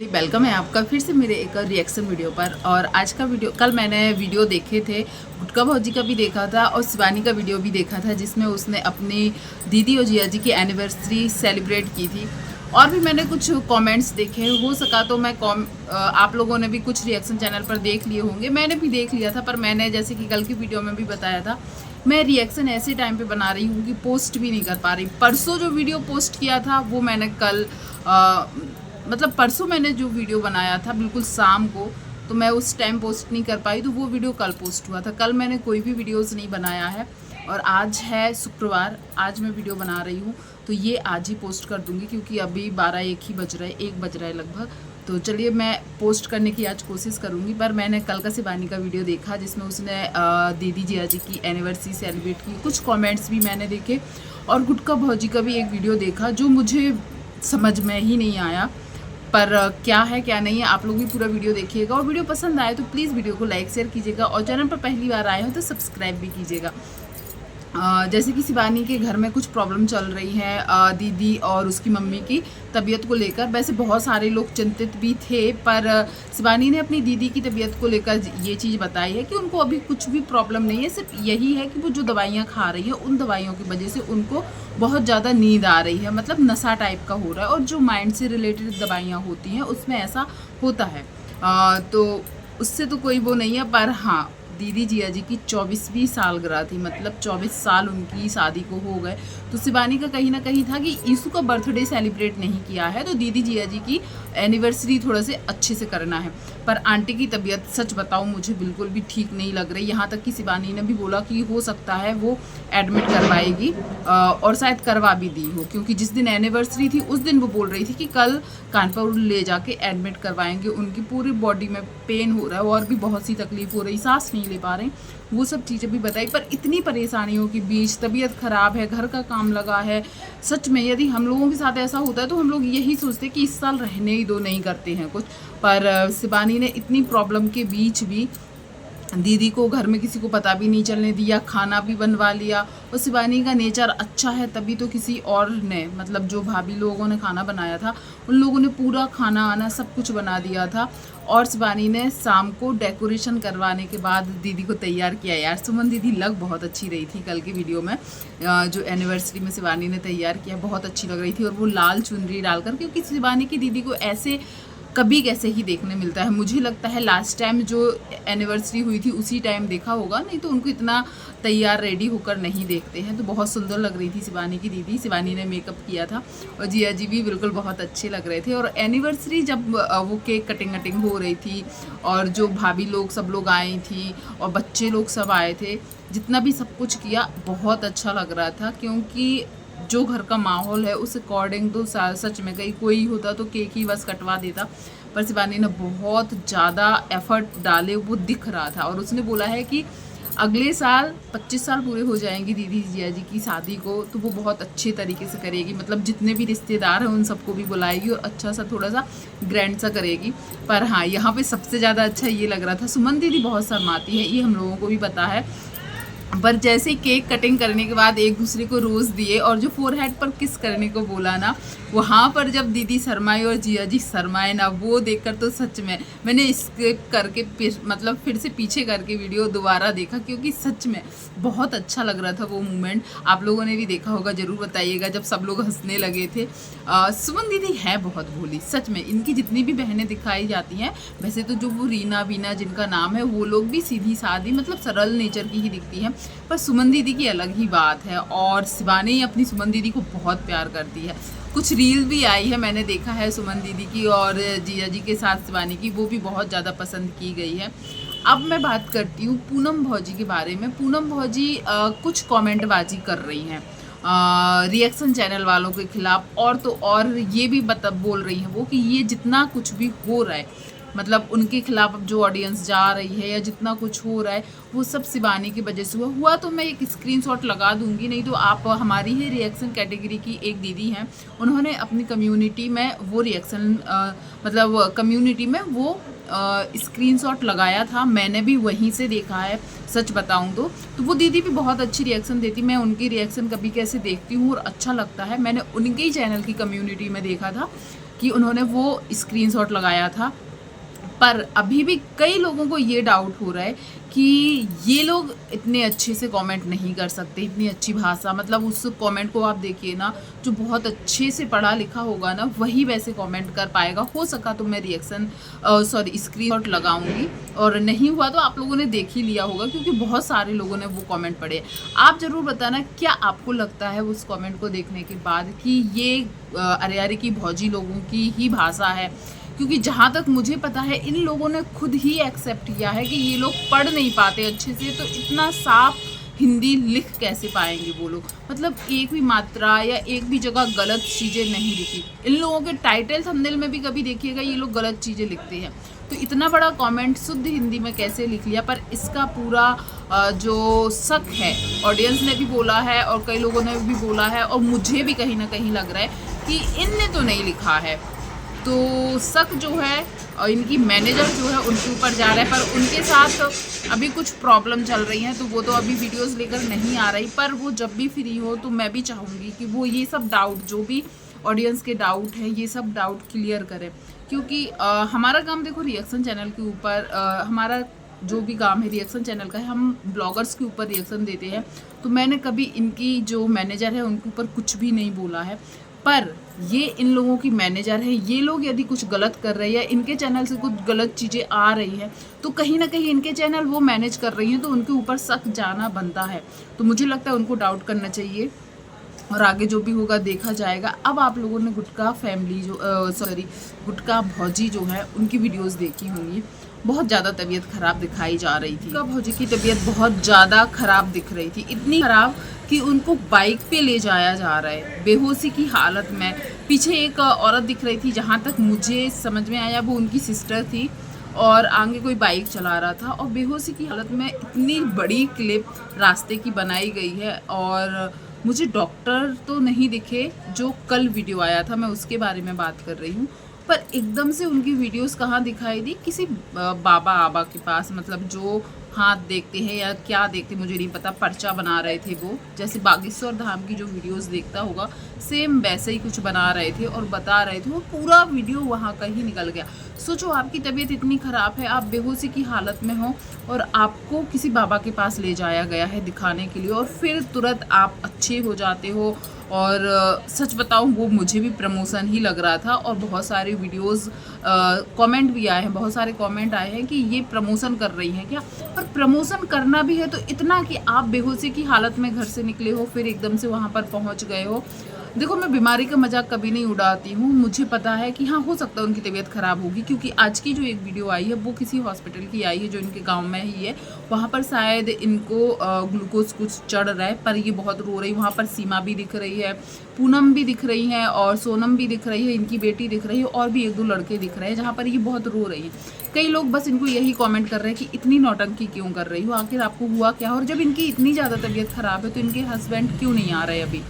Welcome है आपका फिर से मेरे एक रिएक्शन वीडियो पर। और आज का वीडियो, कल मैंने वीडियो देखे थे, गुटका भौजी का भी देखा था और शिवानी का वीडियो भी देखा था, जिसमें उसने अपनी दीदी और जिया जी की एनिवर्सरी सेलिब्रेट की थी। और भी मैंने कुछ कमेंट्स देखे, हो सका तो मैं आप लोगों ने भी कुछ रिएक्शन चैनल पर देख लिए होंगे, मैंने भी देख लिया था। पर मैंने जैसे कि कल की वीडियो में भी बताया था, मैं रिएक्शन ऐसे टाइम पे बना रही हूँ कि पोस्ट भी नहीं कर पा रही। परसों जो वीडियो पोस्ट किया था वो मैंने कल मतलब परसों मैंने जो वीडियो बनाया था बिल्कुल शाम को, तो मैं उस टाइम पोस्ट नहीं कर पाई, तो वो वीडियो कल पोस्ट हुआ था। कल मैंने कोई भी वीडियोस नहीं बनाया है और आज है शुक्रवार, आज मैं वीडियो बना रही हूँ, तो ये आज ही पोस्ट कर दूँगी क्योंकि अभी 12-1 ही बज रहा है, 1 बज रहा है लगभग। तो चलिए मैं पोस्ट करने की आज कोशिश करूँगी। पर मैंने कल का शिवानी का वीडियो देखा जिसमें उसने दीदी जिया जी की एनिवर्सरी सेलिब्रेट की, कुछ कॉमेंट्स भी मैंने देखे और गुटका भौजी का भी एक वीडियो देखा जो मुझे समझ में ही नहीं आया। पर क्या है क्या नहीं है, आप लोग भी पूरा वीडियो देखिएगा और वीडियो पसंद आए तो प्लीज़ वीडियो को लाइक शेयर कीजिएगा और चैनल पर पहली बार आए हो तो सब्सक्राइब भी कीजिएगा। जैसे कि शिवानी के घर में कुछ प्रॉब्लम चल रही है, दीदी और उसकी मम्मी की तबीयत को लेकर। वैसे बहुत सारे लोग चिंतित भी थे, पर शिवानी ने अपनी दीदी की तबीयत को लेकर ये चीज़ बताई है कि उनको अभी कुछ भी प्रॉब्लम नहीं है, सिर्फ यही है कि वो जो दवाइयाँ खा रही है उन दवाइयों की वजह से उनको बहुत ज़्यादा नींद आ रही है, मतलब नशा टाइप का हो रहा है। और जो माइंड से रिलेटेड दवाइयाँ होती हैं उसमें ऐसा होता है, तो उससे तो कोई वो नहीं है। पर हाँ, दीदी जिया जी की 24वीं सालगिरह थी, मतलब 24 साल उनकी शादी को हो गए। तो शिवानी का कहीं ना कहीं था कि यीशु का बर्थडे सेलिब्रेट नहीं किया है, तो दीदी जिया जी की एनिवर्सरी थोड़ा से अच्छे से करना है। पर आंटी की तबीयत सच बताऊं मुझे बिल्कुल भी ठीक नहीं लग रही। यहाँ तक कि शिवानी ने भी बोला कि हो सकता है वो एडमिट करवाएगी और शायद करवा भी दी हो, क्योंकि जिस दिन एनिवर्सरी थी उस दिन वो बोल रही थी कि कल कानपुर ले जाके एडमिट करवाएंगे। उनकी पूरी बॉडी में पेन हो रहा है और भी बहुत सी तकलीफ हो रही, सांस नहीं ले पा रहे, वो सब चीज़ें भी बताई। पर इतनी परेशानियों के बीच, तबीयत ख़राब है, घर का काम लगा है, सच में यदि हम लोगों के साथ ऐसा होता है तो हम लोग यही सोचते कि इस साल रहने ही दो, नहीं करते हैं कुछ। पर शिवानी ने इतनी प्रॉब्लम के बीच भी दीदी को घर में किसी को पता भी नहीं चलने दिया, खाना भी बनवा लिया। और शिवानी का नेचर अच्छा है, तभी तो किसी और ने, मतलब जो भाभी लोगों ने खाना बनाया था उन लोगों ने पूरा खाना आना सब कुछ बना दिया था। और शिवानी ने शाम को डेकोरेशन करवाने के बाद दीदी को तैयार किया। यार सुमन दीदी लग बहुत अच्छी रही थी कल की वीडियो में, जो एनिवर्सरी में शिवानी ने तैयार किया बहुत अच्छी लग रही थी। और वो लाल चुनरी डालकर, क्योंकि शिवानी की दीदी को ऐसे कभी कैसे ही देखने मिलता है, मुझे लगता है लास्ट टाइम जो एनिवर्सरी हुई थी उसी टाइम देखा होगा, नहीं तो उनको इतना तैयार रेडी होकर नहीं देखते हैं। तो बहुत सुंदर लग रही थी शिवानी की दीदी, शिवानी ने मेकअप किया था और जिया जी भी बिल्कुल बहुत अच्छे लग रहे थे। और एनिवर्सरी जब वो केक कटिंग हो रही थी और जो भाभी लोग सब लोग आई थी और बच्चे लोग सब आए थे, जितना भी सब कुछ किया बहुत अच्छा लग रहा था। क्योंकि जो घर का माहौल है उस अकॉर्डिंग तो सच में कहीं कोई होता तो केक ही बस कटवा देता, पर शिवानी ने बहुत ज़्यादा एफर्ट डाले, वो दिख रहा था। और उसने बोला है कि अगले साल 25 साल पूरे हो जाएंगे दीदी जिया जी की शादी को, तो वो बहुत अच्छे तरीके से करेगी, मतलब जितने भी रिश्तेदार हैं उन सबको भी बुलाएगी और अच्छा सा थोड़ा सा ग्रैंड सा करेगी। पर हाँ, यहाँ पे सबसे ज़्यादा अच्छा ये लग रहा था, सुमन दीदी बहुत शर्माती है, ये हम लोगों को भी पता है। पर जैसे ही केक कटिंग करने के बाद एक दूसरे को रोज़ दिए और जो फोरहेड पर किस करने को बोला ना, वहाँ पर जब दीदी शर्माई और जिया जी शर्माए ना, वो देखकर तो सच में मैंने स्किप करके मतलब फिर से पीछे करके वीडियो दोबारा देखा, क्योंकि सच में बहुत अच्छा लग रहा था वो मोमेंट। आप लोगों ने भी देखा होगा, ज़रूर बताइएगा जब सब लोग हंसने लगे थे। सुमन दीदी है बहुत भोली, सच में इनकी जितनी भी बहनें दिखाई जाती हैं, वैसे तो जो वो रीना बीना जिनका नाम है वो लोग भी सीधी सादी मतलब सरल नेचर की ही दिखती हैं, पर सुमन दीदी की अलग ही बात है। और शिवानी अपनी सुमन दीदी को बहुत प्यार करती है, कुछ रील भी आई है मैंने देखा है सुमन दीदी की और जिया जी के साथ शिवानी की, वो भी बहुत ज़्यादा पसंद की गई है। अब मैं बात करती हूँ पूनम भौजी के बारे में। पूनम भौजी कुछ कमेंटबाजी कर रही हैं रिएक्शन चैनल वालों के खिलाफ, और तो और ये भी बोल रही हैं वो कि ये जितना कुछ भी हो रहा है, मतलब उनके खिलाफ अब जो ऑडियंस जा रही है या जितना कुछ हो रहा है वो सब शिवानी की वजह से हुआ। तो मैं एक स्क्रीनशॉट लगा दूंगी, नहीं तो आप, हमारी ही रिएक्शन कैटेगरी की एक दीदी हैं, उन्होंने अपनी कम्युनिटी में वो रिएक्शन मतलब कम्युनिटी में वो स्क्रीनशॉट लगाया था, मैंने भी वहीं से देखा है। सच बताऊं तो वो दीदी भी बहुत अच्छी रिएक्शन देती, मैं उनकी रिएक्शन कभी कैसे देखती हूँ और अच्छा लगता है। मैंने उनके ही चैनल की कम्युनिटी में देखा था कि उन्होंने वो स्क्रीनशॉट लगाया था। पर अभी भी कई लोगों को ये डाउट हो रहा है कि ये लोग इतने अच्छे से कमेंट नहीं कर सकते, इतनी अच्छी भाषा, मतलब उस कमेंट को आप देखिए ना, जो बहुत अच्छे से पढ़ा लिखा होगा ना वही वैसे कमेंट कर पाएगा। हो सका तो मैं रिएक्शन स्क्रीनशॉट लगाऊंगी, और नहीं हुआ तो आप लोगों ने देख ही लिया होगा क्योंकि बहुत सारे लोगों ने वो कमेंट पढ़े। आप ज़रूर बताना क्या आपको लगता है उस कमेंट को देखने के बाद कि ये अरे की भौजी लोगों की ही भाषा है, क्योंकि जहाँ तक मुझे पता है इन लोगों ने खुद ही एक्सेप्ट किया है कि ये लोग पढ़ नहीं पाते अच्छे से, तो इतना साफ हिंदी लिख कैसे पाएंगे वो लोग। मतलब एक भी मात्रा या एक भी जगह गलत चीज़ें नहीं लिखी। इन लोगों के टाइटल थंबनेल में भी कभी देखिएगा ये लोग गलत चीज़ें लिखते हैं, तो इतना बड़ा कमेंट शुद्ध हिंदी में कैसे लिख लिया। पर इसका पूरा जो शक है ऑडियंस ने भी बोला है और कई लोगों ने भी बोला है, और मुझे भी कहीं ना कहीं लग रहा है कि इनने तो नहीं लिखा है, तो शक जो है और इनकी मैनेजर जो है उनके ऊपर जा रहा है। पर उनके साथ अभी कुछ प्रॉब्लम चल रही हैं, तो वो तो अभी वीडियोस लेकर नहीं आ रही, पर वो जब भी फ्री हो तो मैं भी चाहूँगी कि वो ये सब डाउट, जो भी ऑडियंस के डाउट हैं, ये सब डाउट क्लियर करें। क्योंकि हमारा काम देखो रिएक्शन चैनल के ऊपर, हमारा जो भी काम है रिएक्शन चैनल का है, हम ब्लॉगर्स के ऊपर रिएक्शन देते हैं। तो मैंने कभी इनकी जो मैनेजर है उनके ऊपर कुछ भी नहीं बोला है, पर ये इन लोगों की मैनेजर है। ये लोग यदि कुछ गलत कर रहे हैं या इनके चैनल से कुछ गलत चीज़ें आ रही हैं, तो कहीं ना कहीं इनके चैनल वो मैनेज कर रही हैं, तो उनके ऊपर शक जाना बनता है। तो मुझे लगता है उनको डाउट करना चाहिए, और आगे जो भी होगा देखा जाएगा। अब आप लोगों ने गुटका फैमिली जो गुटका भौजी जो है उनकी वीडियोस देखी होंगी। बहुत ज़्यादा तबीयत ख़राब दिखाई जा रही थी। गुटका भौजी की तबीयत बहुत ज़्यादा ख़राब दिख रही थी, इतनी ख़राब कि उनको बाइक पे ले जाया जा रहा है बेहोशी की हालत में। पीछे एक औरत दिख रही थी, जहाँ तक मुझे समझ में आया वो उनकी सिस्टर थी, और आगे कोई बाइक चला रहा था, और बेहोशी की हालत में इतनी बड़ी क्लिप रास्ते की बनाई गई है। और मुझे डॉक्टर तो नहीं दिखे, जो कल वीडियो आया था मैं उसके बारे में बात कर रही हूँ, पर एकदम से उनकी वीडियोस कहाँ दिखाई दी, किसी बाबा आबा के पास, मतलब जो हाथ देखते हैं या क्या देखते मुझे नहीं पता, पर्चा बना रहे थे वो, जैसे बागेश्वर धाम की जो वीडियोस देखता होगा सेम वैसे ही कुछ बना रहे थे और बता रहे थे। वो पूरा वीडियो वहाँ का ही निकल गया। सोचो आपकी तबीयत इतनी ख़राब है, आप बेहोशी की हालत में हो और आपको किसी बाबा के पास ले जाया गया है दिखाने के लिए, और फिर तुरंत आप अच्छे हो जाते हो। और सच बताऊं वो मुझे भी प्रमोशन ही लग रहा था, और बहुत सारे वीडियोस कमेंट भी आए हैं, बहुत सारे कमेंट आए हैं कि ये प्रमोशन कर रही हैं क्या। पर प्रमोशन करना भी है तो इतना कि आप बेहोशी की हालत में घर से निकले हो, फिर एकदम से वहाँ पर पहुँच गए हो। देखो मैं बीमारी का मजाक कभी नहीं उड़ाती हूँ, मुझे पता है कि हाँ हो सकता है उनकी तबीयत ख़राब होगी, क्योंकि आज की जो एक वीडियो आई है वो किसी हॉस्पिटल की आई है जो इनके गांव में ही है। वहाँ पर शायद इनको ग्लूकोज कुछ चढ़ रहा है, पर ये बहुत रो रही। वहाँ पर सीमा भी दिख रही है, पूनम भी दिख रही है, और सोनम भी दिख रही है, इनकी बेटी दिख रही है, और भी एक दो लड़के दिख रहे हैं जहाँ पर ये बहुत रो रही है। कई लोग बस इनको यही कमेंट कर रहे हैं कि इतनी नौटंकी क्यों कर रही हो, आखिर आपको हुआ क्या। और जब इनकी इतनी ज़्यादा तबीयत ख़राब है तो इनके हस्बैंड क्यों नहीं आ रहे अभी।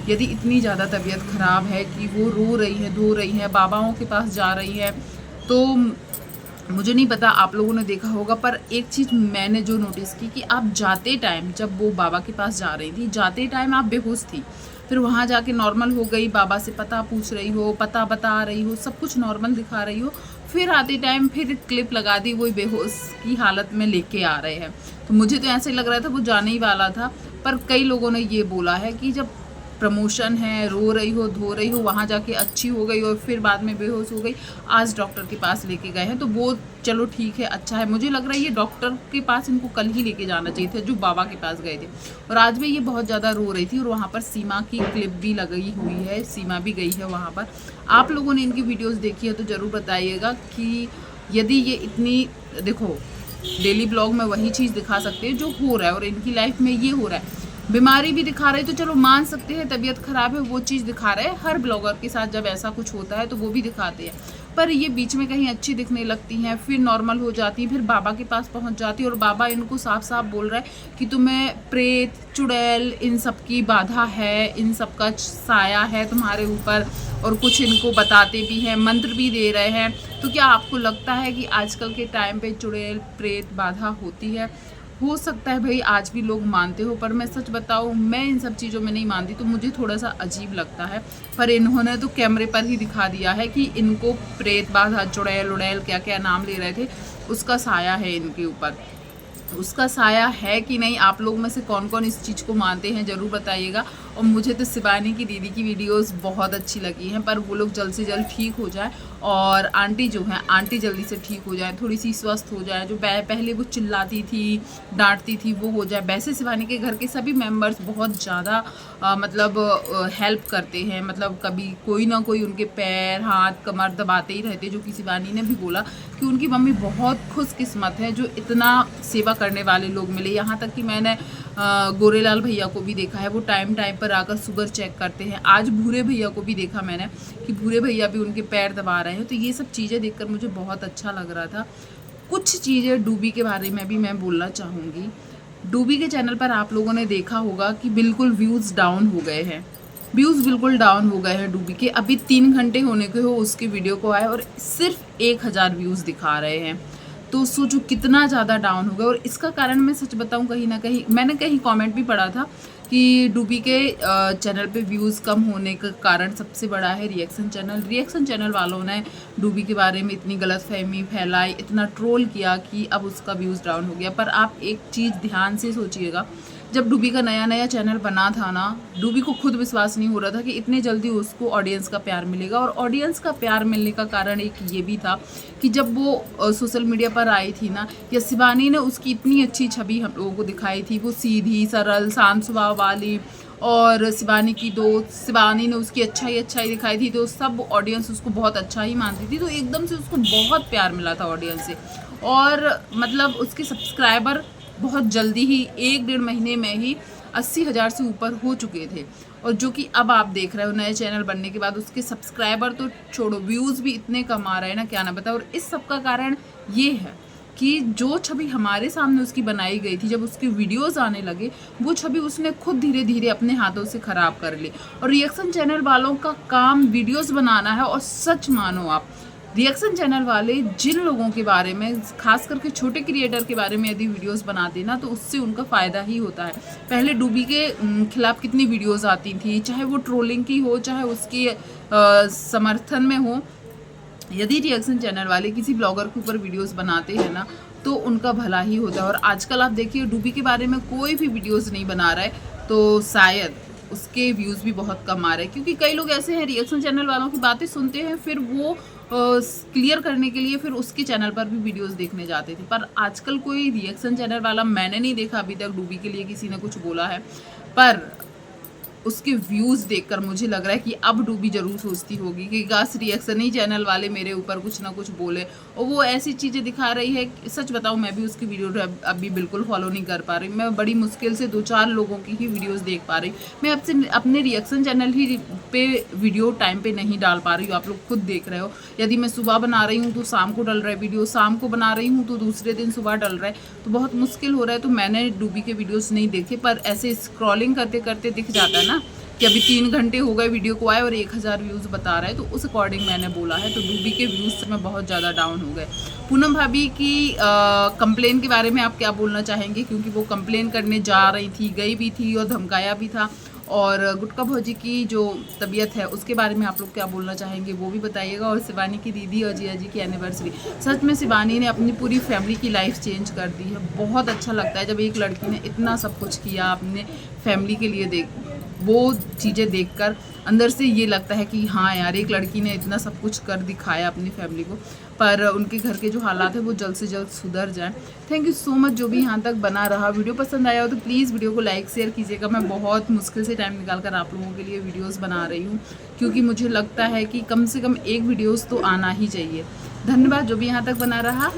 यदि इतनी ज़्यादा तबीयत ख़राब है कि वो रो रही है, धो रही है, बाबाओं के पास जा रही है, तो मुझे नहीं पता आप लोगों ने देखा होगा, पर एक चीज़ मैंने जो नोटिस की कि आप जाते टाइम, जब वो बाबा के पास जा रही थी, जाते टाइम आप बेहोश थी, फिर वहाँ जाके नॉर्मल हो गई, बाबा से पता पूछ रही हो, पता बता रही हो, सब कुछ नॉर्मल दिखा रही हो, फिर आते टाइम फिर क्लिप लगा दी, वही बेहोश की हालत में लेके आ रहे हैं। तो मुझे तो ऐसे लग रहा था वो जाने ही वाला था, पर कई लोगों ने ये बोला है कि जब प्रमोशन है, रो रही हो, धो रही हो, वहाँ जाके अच्छी हो गई और फिर बाद में बेहोश हो गई, आज डॉक्टर के पास लेके गए हैं, तो वो चलो ठीक है, अच्छा है। मुझे लग रहा है ये डॉक्टर के पास इनको कल ही लेके जाना चाहिए था जो बाबा के पास गए थे। और आज भी ये बहुत ज़्यादा रो रही थी, और वहाँ पर सीमा की क्लिप भी लगी हुई है, सीमा भी गई है वहाँ पर। आप लोगों ने इनकी वीडियोज़ देखी है तो ज़रूर बताइएगा कि यदि ये इतनी, देखो डेली ब्लॉग में वही चीज़ दिखा सकते हैं जो हो रहा है, और इनकी लाइफ में ये हो रहा है। बीमारी भी दिखा रहे तो चलो मान सकते हैं, तबीयत ख़राब है वो चीज़ दिखा रहे हैं, हर ब्लॉगर के साथ जब ऐसा कुछ होता है तो वो भी दिखाते हैं, पर ये बीच में कहीं अच्छी दिखने लगती हैं, फिर नॉर्मल हो जाती है, फिर बाबा के पास पहुंच जाती है, और बाबा इनको साफ साफ बोल रहा है कि तुम्हें प्रेत, चुड़ैल, इन सब की बाधा है, इन सब का साया है तुम्हारे ऊपर, और कुछ इनको बताते भी हैं, मंत्र भी दे रहे हैं। तो क्या आपको लगता है कि आजकल के टाइम पे चुड़ैल, प्रेत, बाधा होती है? हो सकता है भाई आज भी लोग मानते हो, पर मैं सच बताऊँ, मैं इन सब चीज़ों में नहीं मानती, तो मुझे थोड़ा-सा अजीब लगता है। पर इन्होंने तो कैमरे पर ही दिखा दिया है कि इनको प्रेत बाधा, चुड़ैल-उड़ैल क्या-क्या नाम ले रहे थे, उसका साया है इनके ऊपर। उसका साया है कि नहीं, आप लोग में से कौन-कौन इस चीज़ को मानते हैं ज़रूर बताइएगा। और मुझे तो शिवानी की दीदी की वीडियोस बहुत अच्छी लगी हैं, पर वो लोग जल्द से जल्द ठीक हो जाए और आंटी जो हैं, आंटी जल्दी से ठीक हो जाए, थोड़ी सी स्वस्थ हो जाए। जो पहले वो चिल्लाती थी, डांटती थी, वो हो जाए। वैसे शिवानी के घर के सभी मेंबर्स बहुत ज़्यादा मतलब हेल्प करते हैं, मतलब कभी कोई ना कोई उनके पैर, हाथ, कमर दबाते ही रहते। जो कि शिवानी ने भी बोला कि उनकी मम्मी बहुत खुशकिस्मत है जो इतना सेवा करने वाले लोग मिले। यहाँ तक कि मैंने गोरेलाल भैया को भी देखा है, वो टाइम टाइम पर आकर शुगर चेक करते हैं। आज भूरे भैया को भी देखा मैंने कि भूरे भैया भी उनके पैर दबा रहे हैं। तो ये सब चीज़ें देखकर मुझे बहुत अच्छा लग रहा था। कुछ चीज़ें डूबी के बारे में भी मैं बोलना चाहूँगी। डूबी के चैनल पर आप लोगों ने देखा होगा कि बिल्कुल व्यूज़ डाउन हो गए हैं, व्यूज़ बिल्कुल डाउन हो गए हैं डूबी के। अभी 3 घंटे होने के हो उसकी वीडियो को आए और सिर्फ 1000 व्यूज़ दिखा रहे हैं। तो सोचो कितना ज़्यादा डाउन हो गया। और इसका कारण मैं सच बताऊं, कहीं ना कहीं मैंने कहीं कमेंट भी पढ़ा था कि डूबी के चैनल पे व्यूज़ कम होने का कारण सबसे बड़ा है रिएक्शन चैनल। रिएक्शन चैनल वालों ने डूबी के बारे में इतनी गलतफहमी फैलाई, इतना ट्रोल किया कि अब उसका व्यूज़ डाउन हो गया। पर आप एक चीज़ ध्यान से सोचिएगा, जब डूबी का नया नया चैनल बना था ना, डूबी को खुद विश्वास नहीं हो रहा था कि इतने जल्दी उसको ऑडियंस का प्यार मिलेगा। और ऑडियंस का प्यार मिलने का कारण एक ये भी था कि जब वो सोशल मीडिया पर आई थी ना, या शिवानी ने उसकी इतनी अच्छी छवि हम लोगों को दिखाई थी, वो सीधी सरल शांत स्वभाव वाली, और शिवानी की दोस्त शिवानी ने उसकी अच्छाई दिखाई थी, तो सब ऑडियंस उसको बहुत अच्छा ही मानती थी। तो एकदम से उसको बहुत प्यार मिला था ऑडियंस से। और मतलब उसके सब्सक्राइबर बहुत जल्दी ही 1-1.5 महीने में ही 80,000 से ऊपर हो चुके थे। और जो कि अब आप देख रहे हो नए चैनल बनने के बाद उसके सब्सक्राइबर तो छोड़ो, व्यूज़ भी इतने कम आ रहे हैं ना, क्या ना बताओ। और इस सब का कारण ये है कि जो छवि हमारे सामने उसकी बनाई गई थी, जब उसके वीडियोस आने लगे, वो छवि उसने खुद धीरे धीरे अपने हाथों से ख़राब कर ली। और रिएक्शन चैनल वालों का काम वीडियोस बनाना है। और सच मानो आप, रिएक्शन चैनल वाले जिन लोगों के बारे में, खास करके छोटे क्रिएटर के बारे में यदि वीडियोस बनाते ना, तो उससे उनका फ़ायदा ही होता है। पहले डूबी के खिलाफ कितनी वीडियोस आती थी, चाहे वो ट्रोलिंग की हो, चाहे उसकी समर्थन में हो। यदि रिएक्शन चैनल वाले किसी ब्लॉगर के ऊपर वीडियोस बनाते हैं ना, तो उनका भला ही होता है। और आजकल आप देखिए डूबी के बारे में कोई भी वीडियोस नहीं बना रहा है, तो शायद उसके व्यूज़ भी बहुत कम आ रहे हैं। क्योंकि कई लोग ऐसे हैं रिएक्शन चैनल वालों की बातें सुनते हैं, फिर वो क्लियर करने के लिए फिर उसके चैनल पर भी वीडियोस देखने जाते थे। पर आजकल कोई रिएक्शन चैनल वाला मैंने नहीं देखा अभी तक डूबी के लिए किसी ने कुछ बोला है। पर उसके व्यूज़ देखकर मुझे लग रहा है कि अब डूबी ज़रूर सोचती होगी कि काश रिएक्शन ही चैनल वाले मेरे ऊपर कुछ ना कुछ बोले। और वो ऐसी चीज़ें दिखा रही है, सच बताऊँ मैं भी उसकी वीडियो अभी बिल्कुल फॉलो नहीं कर पा रही। मैं बड़ी मुश्किल से 2-4 लोगों की ही वीडियोस देख पा रही। मैं आपसे अपने रिएक्शन चैनल ही पे वीडियो टाइम पे नहीं डाल पा रही हूँ, आप लोग खुद देख रहे हो। यदि मैं सुबह बना रही हूँ तो शाम को डल रहा है वीडियो, शाम को बना रही हूँ तो दूसरे दिन सुबह डल रहा है, तो बहुत मुश्किल हो रहा है। तो मैंने डूबी के वीडियोज़ नहीं देखे, पर ऐसे स्क्रॉलिंग करते करते दिख जाता है ना कि अभी 3 घंटे हो गए वीडियो को आए और 1000 व्यूज़ बता रहा है, तो उस अकॉर्डिंग मैंने बोला है। तो डूबी के व्यूज़ में बहुत ज़्यादा डाउन हो गए। पूनम भाभी की कंप्लेन के बारे में आप क्या बोलना चाहेंगे? क्योंकि वो कंप्लेन करने जा रही थी, गई भी थी और धमकाया भी था। और गुटका भौजी की जो तबीयत है उसके बारे में आप लोग क्या बोलना चाहेंगे वो भी बताइएगा। और शिवानी की दीदी और जिया जी की एनिवर्सरी, सच में शिवानी ने अपनी पूरी फैमिली की लाइफ चेंज कर दी है। बहुत अच्छा लगता है जब एक लड़की ने इतना सब कुछ किया अपने फैमिली के लिए। वो चीज़ें देखकर अंदर से ये लगता है कि हाँ यार, एक लड़की ने इतना सब कुछ कर दिखाया अपनी फैमिली को। पर उनके घर के जो हालात है वो जल्द से जल्द सुधर जाए। थैंक यू सो मच जो भी यहाँ तक बना रहा। वीडियो पसंद आया हो तो प्लीज़ वीडियो को लाइक शेयर कीजिएगा। मैं बहुत मुश्किल से टाइम निकाल कर आप लोगों के लिए वीडियोस बना रही हूँ, क्योंकि मुझे लगता है कि कम से कम एक वीडियोस तो आना ही चाहिए। धन्यवाद जो भी यहाँ तक बना रहा।